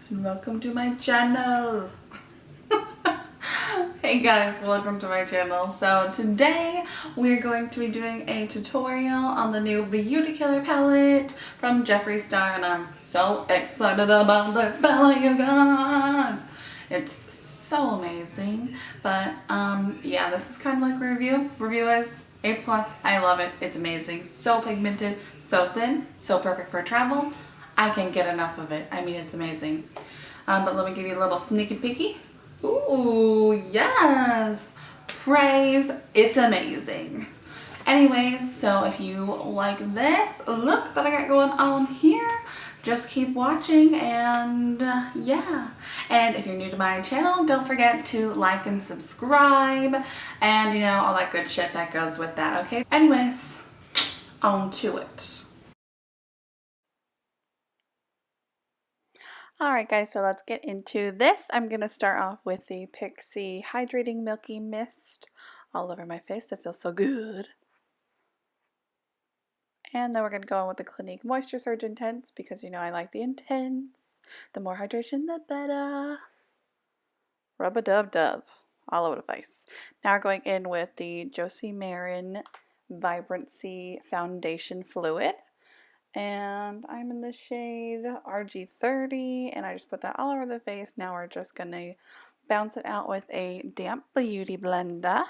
and welcome to my channel. Hey guys, welcome to my channel. So today we're going to be doing a tutorial on the new Beauty Killer palette from Jeffree Star, and I'm so excited about this palette, you guys. It's so amazing. But yeah, this is kind of like a review. Review is A+. I love it. It's amazing. So pigmented, so thin, so perfect for travel. I can't get enough of it. I mean, it's amazing. But let me give you a little sneaky peeky. Ooh, yes. Praise. It's amazing. Anyways, so if you like this look that I got going on here, just keep watching, and yeah. And if you're new to my channel, don't forget to like and subscribe and, you know, all that good shit that goes with that, okay? Anyways, on to it. Alright guys, so let's get into this. I'm going to start off with the Pixie Hydrating Milky Mist all over my face. It feels so good. And then we're going to go on with the Clinique Moisture Surge Intense because, you know, I like the intense. The more hydration, the better. Rub-a-dub-dub all over the face. Now we're going in with the Josie Maran Vibrancy Foundation Fluid. And I'm in the shade RG30, and I just put that all over the face. Now we're just going to bounce it out with a damp beauty blender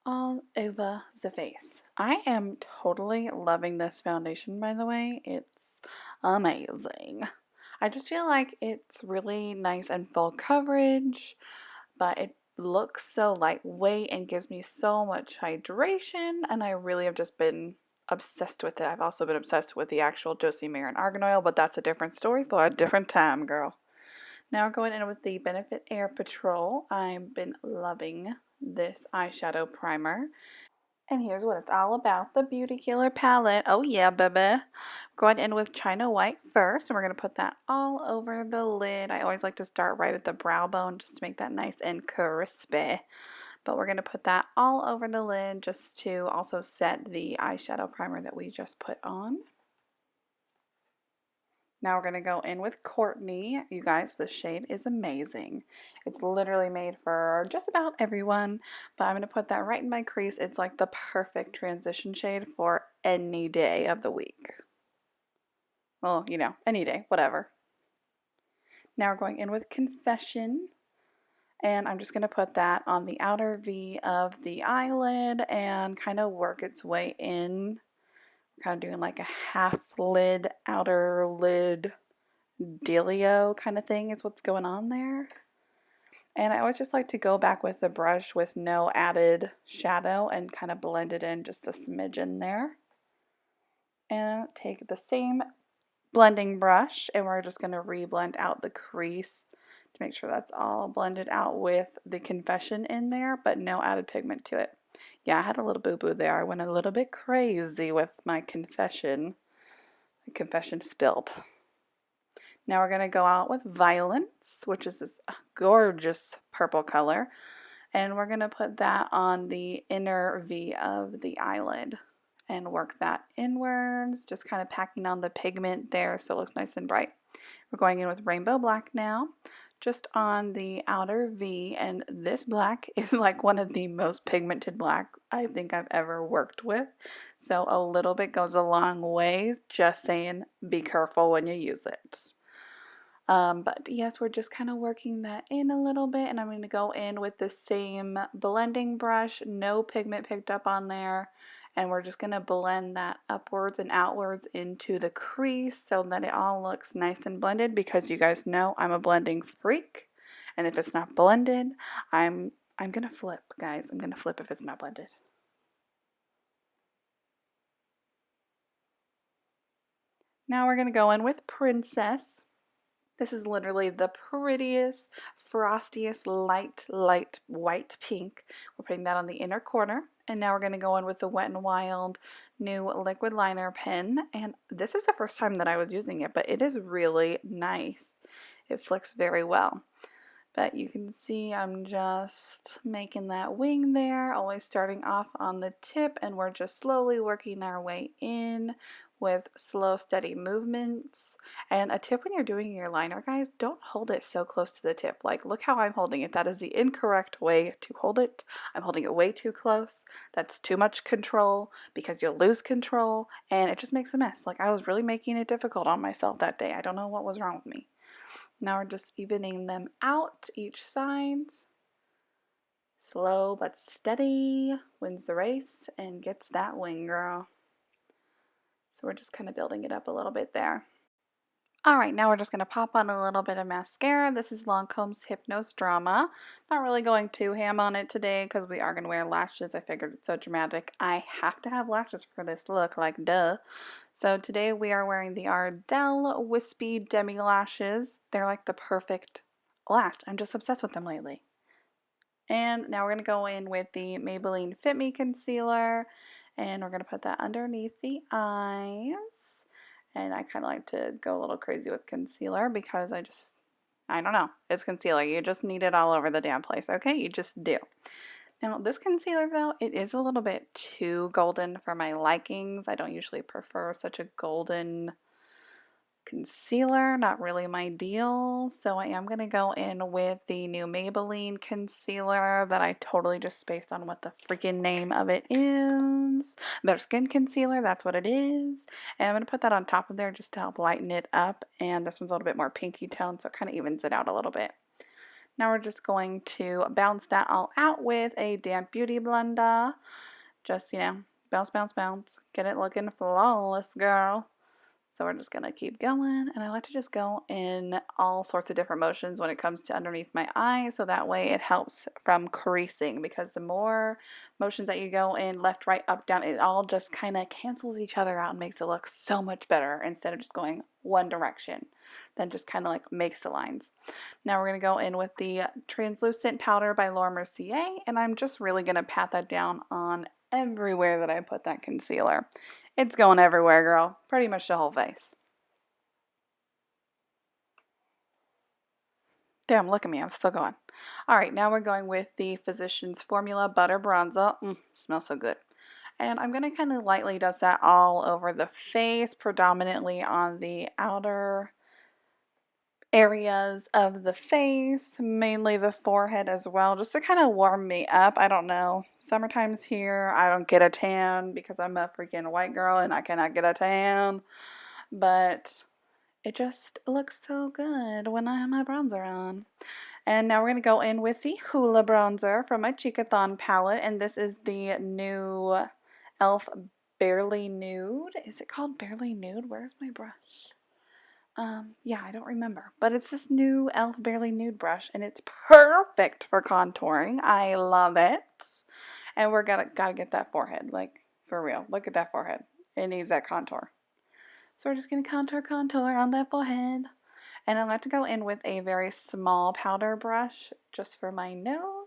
all over the face. I am totally loving this foundation, by the way. It's amazing. I just feel like it's really nice and full coverage, but it looks so lightweight and gives me so much hydration, and I really have just been obsessed with it. I've also been obsessed with the actual Josie Maran Argan Oil, but that's a different story for a different time, girl. Now we're going in with the Benefit Air Patrol. I've been loving this eyeshadow primer. And here's what it's all about, the Beauty Killer palette. Oh yeah, baby. Going in with China White first, and we're going to put that all over the lid. I always like to start right at the brow bone just to make that nice and crispy. But we're going to put that all over the lid just to also set the eyeshadow primer that we just put on. Now we're going to go in with Courtney. You guys, this shade is amazing. It's literally made for just about everyone, but I'm going to put that right in my crease. It's like the perfect transition shade for any day of the week. Well, you know, any day, whatever. Now we're going in with Confession. And I'm just going to put that on the outer V of the eyelid and kind of work its way in. Kind of doing like a half lid, outer lid, dealio kind of thing is what's going on there. And I always just like to go back with the brush with no added shadow and kind of blend it in just a smidgen there. And take the same blending brush and we're just going to re-blend out the crease to make sure that's all blended out with the Confession in there, but no added pigment to it. Yeah, I had a little boo-boo there. I went a little bit crazy with my Confession. The Confession spilled. Now we're going to go out with Violence, which is this gorgeous purple color. And we're going to put that on the inner V of the eyelid and work that inwards, just kind of packing on the pigment there so it looks nice and bright. We're going in with Rainbow Black now, just on the outer V, and this black is like one of the most pigmented black I think I've ever worked with. So a little bit goes a long way, just saying be careful when you use it. But yes, we're just kind of working that in a little bit, and I'm going to go in with the same blending brush, no pigment picked up on there, and we're just going to blend that upwards and outwards into the crease so that it all looks nice and blended, because you guys know I'm a blending freak, and if it's not blended, I'm going to flip, guys. I'm going to flip if it's not blended. Now we're going to go in with Princess. This is literally the prettiest, frostiest, light white pink. We're putting that on the inner corner. And now we're going to go in with the Wet n Wild new liquid liner pen. And this is the first time that I was using it, but it is really nice. It flicks very well. But you can see I'm just making that wing there, always starting off on the tip, and we're just slowly working our way in with slow, steady movements. And a tip when you're doing your liner, guys, don't hold it so close to the tip. Like, look how I'm holding it. That is the incorrect way to hold it. I'm holding it way too close. That's too much control because you'll lose control and it just makes a mess. Like, I was really making it difficult on myself that day. I don't know what was wrong with me. Now we're just evening them out each side. Slow but steady wins the race and gets that win, girl. So we're just kind of building it up a little bit there. Alright, now we're just going to pop on a little bit of mascara. This is Lancome's Hypnose Drama. Not really going too ham on it today because we are going to wear lashes. I figured it's so dramatic. I have to have lashes for this look, like duh. So today we are wearing the Ardell Wispy Demi lashes. They're like the perfect lash. I'm just obsessed with them lately. And now we're going to go in with the Maybelline Fit Me Concealer. And we're going to put that underneath the eyes. And I kind of like to go a little crazy with concealer because I don't know. It's concealer. You just need it all over the damn place, okay? You just do. Now, this concealer, though, it is a little bit too golden for my likings. I don't usually prefer such a golden concealer, not really my deal. So I am going to go in with the new Maybelline concealer that I totally just spaced on what the freaking name of it is. Better Skin Concealer, that's what it is. And I'm going to put that on top of there just to help lighten it up. And this one's a little bit more pinky tone, so it kind of evens it out a little bit. Now we're just going to bounce that all out with a damp beauty blender. Just, you know, bounce, bounce, bounce. Get it looking flawless, girl. So we're just going to keep going, and I like to just go in all sorts of different motions when it comes to underneath my eye, so that way it helps from creasing, because the more motions that you go in, left, right, up, down, it all just kind of cancels each other out and makes it look so much better instead of just going one direction. Then just kind of like makes the lines. Now we're going to go in with the translucent powder by Laura Mercier, and I'm just really going to pat that down on everywhere that I put that concealer. It's going everywhere, girl. Pretty much the whole face. Damn, look at me. I'm still going. Alright, now we're going with the Physicians Formula Butter Bronzer. Smells so good. And I'm going to kind of lightly dust that all over the face, predominantly on the outer areas of the face, mainly the forehead as well, just to kind of warm me up. I don't know. Summertime's here. I don't get a tan because I'm a freaking white girl and I cannot get a tan. But it just looks so good when I have my bronzer on. And now we're going to go in with the Hoola bronzer from my Cheekathon palette. And this is the new e.l.f. Barely Nude. Is it called Barely Nude? Where's my brush? Yeah, I don't remember. But it's this new e.l.f. Barely Nude brush. And it's perfect for contouring. I love it. And we're gotta get that forehead. Like, for real. Look at that forehead. It needs that contour. So we're just going to contour on that forehead. And I like to go in with a very small powder brush just for my nose.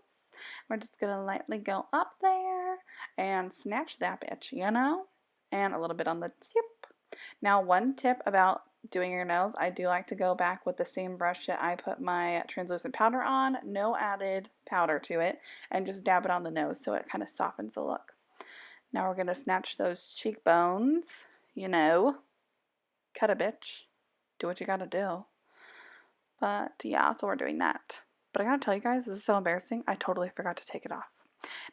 We're just going to lightly go up there and snatch that bitch, you know? And a little bit on the tip. Now, one tip about doing your nose, I do like to go back with the same brush that I put my translucent powder on. No added powder to it. And just dab it on the nose so it kind of softens the look. Now we're going to snatch those cheekbones, you know. Cut a bitch. Do what you gotta do. But yeah, so we're doing that. But I gotta tell you guys, this is so embarrassing. I totally forgot to take it off.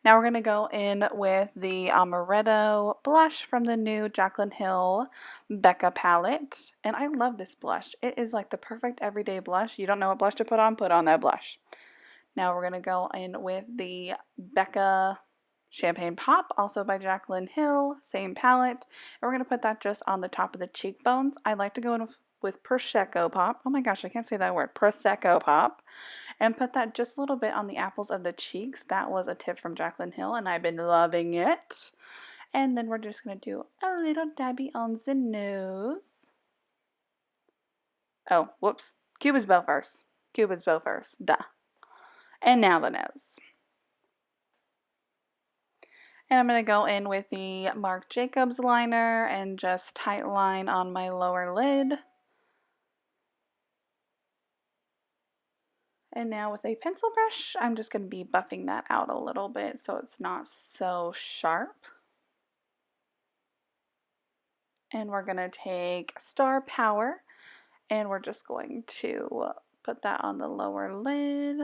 Now we're gonna go in with the Amaretto blush from the new Jaclyn Hill Becca palette. And I love this blush. It is like the perfect everyday blush. You don't know what blush to put on that blush. Now we're gonna go in with the Becca Champagne Pop, also by Jaclyn Hill, same palette. And we're going to put that just on the top of the cheekbones. I like to go in with Prosecco Pop. Oh my gosh, I can't say that word. Prosecco Pop. And put that just a little bit on the apples of the cheeks. That was a tip from Jaclyn Hill, and I've been loving it. And then we're just going to do a little dabby on the nose. Oh, whoops. Cupid's bow first. Cupid's bow first. Duh. And now the nose. And I'm going to go in with the Marc Jacobs liner and just tight line on my lower lid. And now with a pencil brush, I'm just going to be buffing that out a little bit so it's not so sharp. And we're going to take Star Power, and we're just going to put that on the lower lid,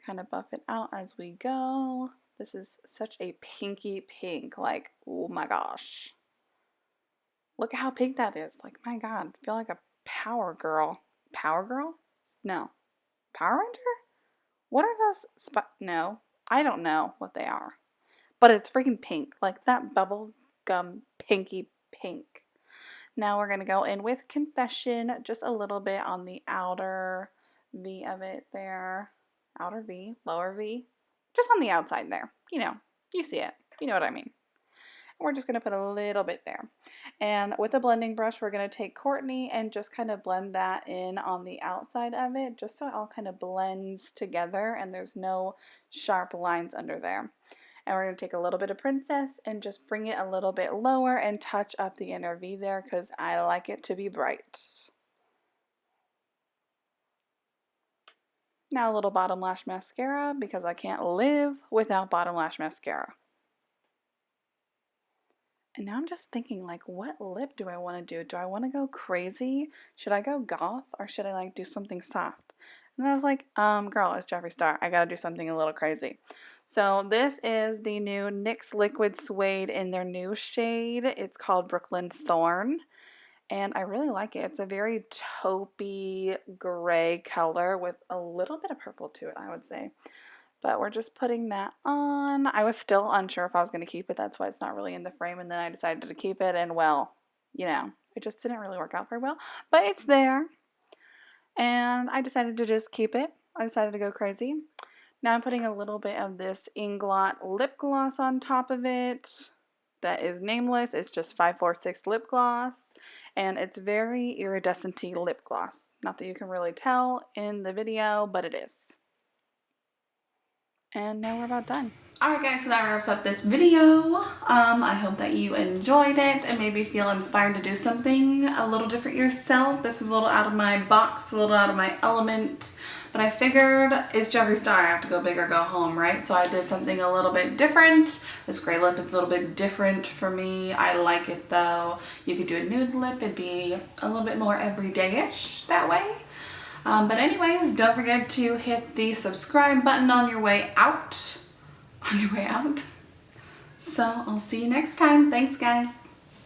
kind of buff it out as we go. This is such a pinky pink, like, oh my gosh. Look at how pink that is. Like, my God, I feel like a power girl. Power girl? No. Power Ranger? What are those? No, I don't know what they are. But it's freaking pink. Like that bubble gum pinky pink. Now we're going to go in with Confession, just a little bit on the outer V of it there. Outer V, lower V. Just on the outside there. You know, you see it. You know what I mean. We're just going to put a little bit there. And with a blending brush, we're going to take Courtney and just kind of blend that in on the outside of it, just so it all kind of blends together and there's no sharp lines under there. And we're going to take a little bit of Princess and just bring it a little bit lower and touch up the inner V there because I like it to be bright. Now a little bottom lash mascara because I can't live without bottom lash mascara. And now I'm just thinking, like, what lip do I want to do? Do I want to go crazy? Should I go goth or should I like do something soft? And I was like, girl, it's Jeffree Star. I gotta do something a little crazy. So this is the new NYX Liquid Suede in their new shade. It's called Brooklyn Thorn. And I really like it. It's a very taupey gray color with a little bit of purple to it, I would say. But we're just putting that on. I was still unsure if I was going to keep it. That's why it's not really in the frame. And then I decided to keep it. And well, you know, it just didn't really work out very well. But it's there. And I decided to just keep it. I decided to go crazy. Now I'm putting a little bit of this Inglot lip gloss on top of it. That is nameless. It's just 546 lip gloss. And it's very iridescent-y lip gloss. Not that you can really tell in the video, but it is. And now we're about done. Alright guys, so that wraps up this video. I hope that you enjoyed it and maybe feel inspired to do something a little different yourself. This was a little out of my box, a little out of my element. But I figured it's Jeffree Star, I have to go big or go home, right? So I did something a little bit different. This gray lip is a little bit different for me. I like it though. You could do a nude lip, it'd be a little bit more everyday-ish that way. But anyways, don't forget to hit the subscribe button on your way out. So I'll see you next time. Thanks guys.